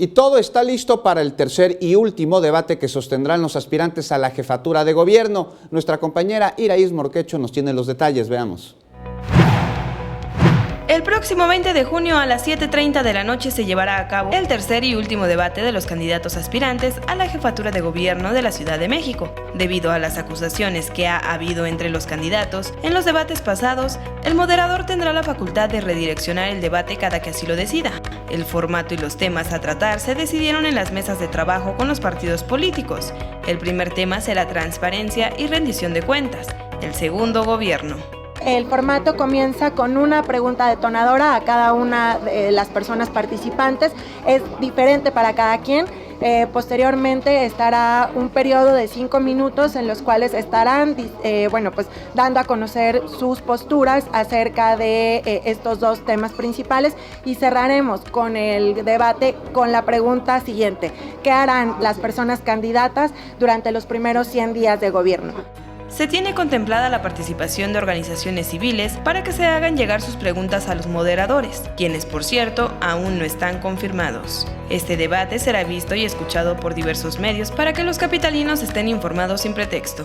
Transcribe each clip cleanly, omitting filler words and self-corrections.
Y todo está listo para el tercer y último debate que sostendrán los aspirantes a la jefatura de gobierno. Nuestra compañera Iraís Morquecho nos tiene los detalles, veamos. El próximo 20 de junio a las 7:30 de la noche se llevará a cabo el tercer y último debate de los candidatos aspirantes a la jefatura de gobierno de la Ciudad de México. Debido a las acusaciones que ha habido entre los candidatos en los debates pasados, el moderador tendrá la facultad de redireccionar el debate cada que así lo decida. El formato y los temas a tratar se decidieron en las mesas de trabajo con los partidos políticos. El primer tema será transparencia y rendición de cuentas. El segundo, gobierno. El formato comienza con una pregunta detonadora a cada una de las personas participantes. Es diferente para cada quien. Posteriormente estará un periodo de 5 minutos en los cuales estarán dando a conocer sus posturas acerca de estos dos temas principales, y cerraremos con el debate con la pregunta siguiente: ¿qué harán las personas candidatas durante los primeros 100 días de gobierno? Se tiene contemplada la participación de organizaciones civiles para que se hagan llegar sus preguntas a los moderadores, quienes, por cierto, aún no están confirmados. Este debate será visto y escuchado por diversos medios para que los capitalinos estén informados sin pretexto.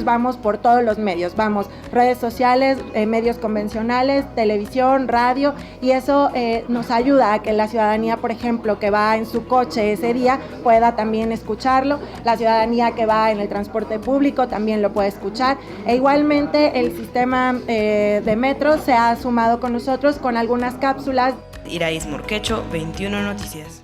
Vamos por todos los medios, vamos redes sociales, medios convencionales, televisión, radio, y eso nos ayuda a que la ciudadanía, por ejemplo, que va en su coche ese día, pueda también escucharlo. La ciudadanía que va en el transporte público también lo puede escuchar, e igualmente el sistema de metro se ha sumado con nosotros con algunas cápsulas. Iraís Morquecho, 21 Noticias.